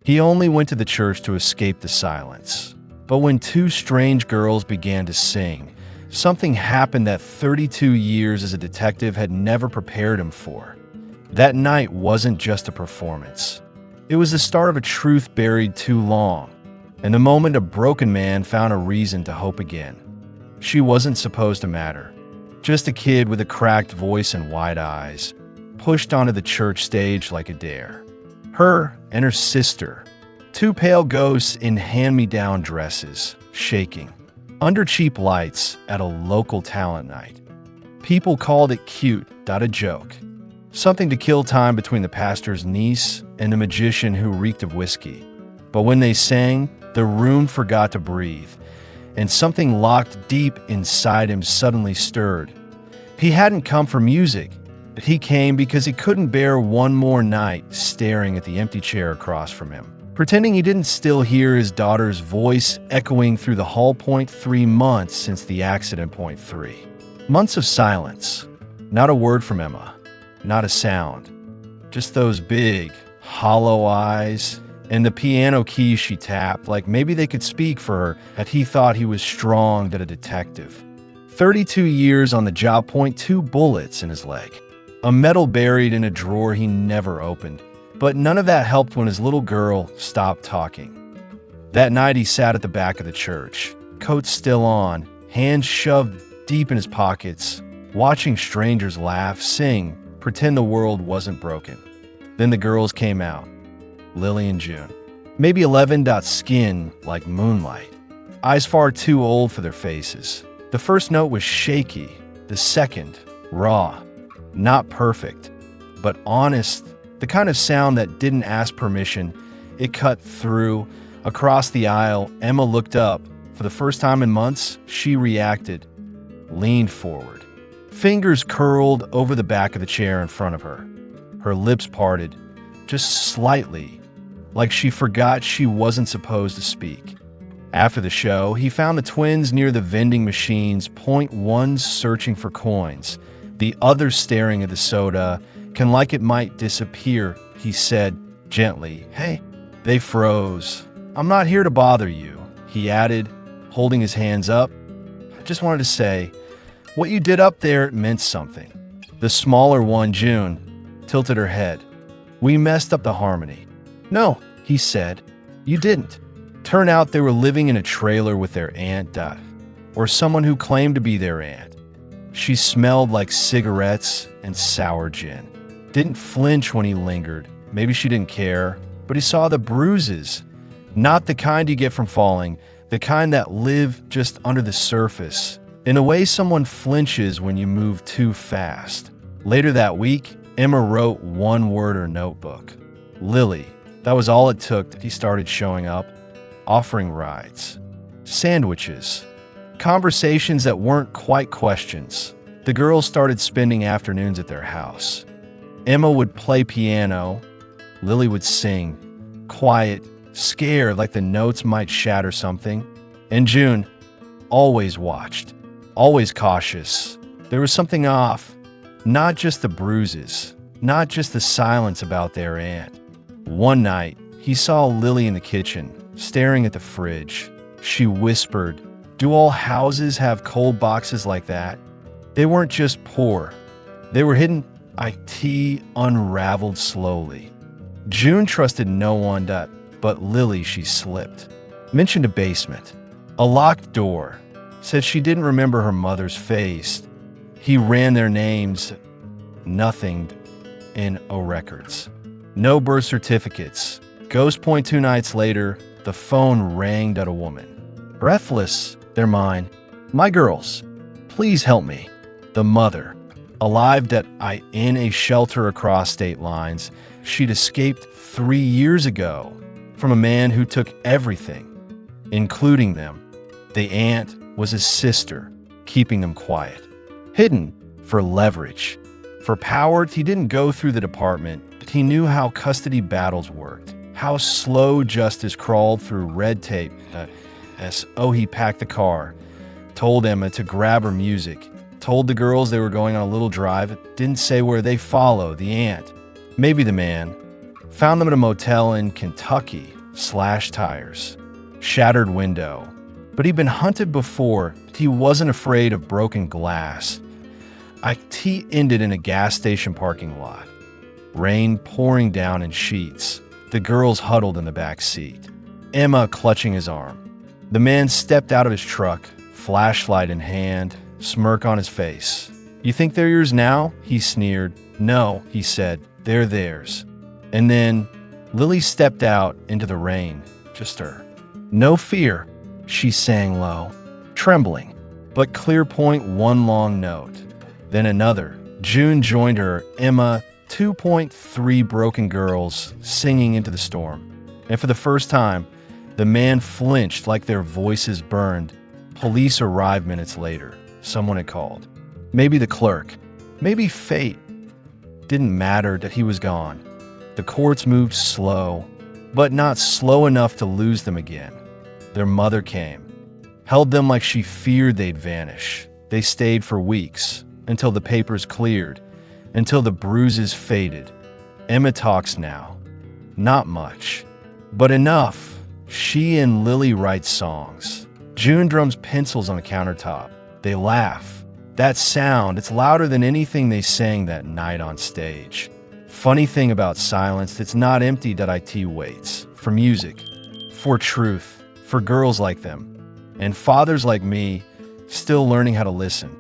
He only went to the church to escape the silence. But when two strange girls began to sing, something happened that 32 years as a detective had never prepared him for. That night wasn't just a performance. It was the start of a truth buried too long, and the moment a broken man found a reason to hope again. She wasn't supposed to matter. Just a kid with a cracked voice and wide eyes, pushed onto the church stage like a dare. Her and her sister, two pale ghosts in hand-me-down dresses, shaking, under cheap lights at a local talent night. People called it cute, not a joke. Something to kill time between the pastor's niece and the magician who reeked of whiskey. But when they sang, the room forgot to breathe, and something locked deep inside him suddenly stirred. He hadn't come for music, but he came because he couldn't bear one more night staring at the empty chair across from him, pretending he didn't still hear his daughter's voice echoing through the hall. 3 months since the accident. 3 months of silence. Not a word from Emma. Not a sound. Just those big, hollow eyes and the piano keys she tapped, like maybe they could speak for her, that he thought he was strong than a detective. 32 years on the job. 2 bullets in his leg. A medal buried in a drawer he never opened. But none of that helped when his little girl stopped talking. That night he sat at the back of the church, coat still on, hands shoved deep in his pockets, watching strangers laugh, sing, pretend the world wasn't broken. Then the girls came out. Lily and June. Maybe 11. Skin like moonlight. Eyes far too old for their faces. The first note was shaky. The second, raw. Not perfect, but honest. The kind of sound that didn't ask permission. It cut through. Across the aisle, Emma looked up. For the first time in months, she reacted. Leaned forward. Fingers curled over the back of the chair in front of her. Her lips parted, just slightly, like she forgot she wasn't supposed to speak. After the show, he found the twins near the vending machines, one searching for coins, the other staring at the soda, like it might disappear. He said gently, "Hey." They froze. "I'm not here to bother you," he added, holding his hands up. "I just wanted to say, what you did up there meant something." The smaller one, June, tilted her head. "We messed up the harmony." "No," he said, "you didn't." Turned out they were living in a trailer with their aunt, or someone who claimed to be their aunt. She smelled like cigarettes and sour gin. Didn't flinch when he lingered. Maybe she didn't care, but he saw the bruises. Not the kind you get from falling, the kind that live just under the surface. In a way someone flinches when you move too fast. Later that week, Emma wrote one word in her notebook. Lily. That was all it took. He started showing up, offering rides, sandwiches, conversations that weren't quite questions. The girls started spending afternoons at their house. Emma would play piano. Lily would sing, quiet, scared like the notes might shatter something. And June always watched. Always cautious. There was something off. Not just the bruises. Not just the silence about their aunt. One night, he saw Lily in the kitchen, staring at the fridge. She whispered, "Do all houses have cold boxes like that?" They weren't just poor. They were hidden. IT unraveled slowly. June trusted no one, but Lily she slipped. Mentioned a basement. A locked door. Said she didn't remember her mother's face. He ran their names. Nothing in records. No birth certificates. Ghost Point 2 nights later, the phone rang at a woman. Breathless, they're mine. My girls, please help me. The mother, alive in a shelter across state lines. She'd escaped 3 years ago from a man who took everything, including them. The aunt was his sister, keeping them quiet. Hidden for leverage. For power, he didn't go through the department, but he knew how custody battles worked, how slow justice crawled through red tape. He packed the car, told Emma to grab her music, told the girls they were going on a little drive, didn't say where they follow, the aunt, maybe the man. Found them at a motel in Kentucky, slashed tires, shattered window. But he'd been hunted before, but he wasn't afraid of broken glass. IT ended in a gas station parking lot. Rain pouring down in sheets. The girls huddled in the back seat, Emma clutching his arm. The man stepped out of his truck, flashlight in hand, smirk on his face. "You think they're yours now?" he sneered. "No," he said, "they're theirs." And then Lily stepped out into the rain, just her. "No fear," she sang low, trembling, but clear point one long note. Then another. June joined her, Emma, 2.3 broken girls singing into the storm. And for the first time, the man flinched like their voices burned. Police arrived minutes later. Someone had called. Maybe the clerk. Maybe fate. Didn't matter that he was gone. The courts moved slow, but not slow enough to lose them again. Their mother came, held them like she feared they'd vanish. They stayed for weeks, until the papers cleared, until the bruises faded. Emma talks now. Not much, but enough. She and Lily write songs. June drums pencils on the countertop. They laugh. That sound, it's louder than anything they sang that night on stage. Funny thing about silence, it's not empty that IT waits. For music, for truth, for girls like them, and fathers like me, still learning how to listen.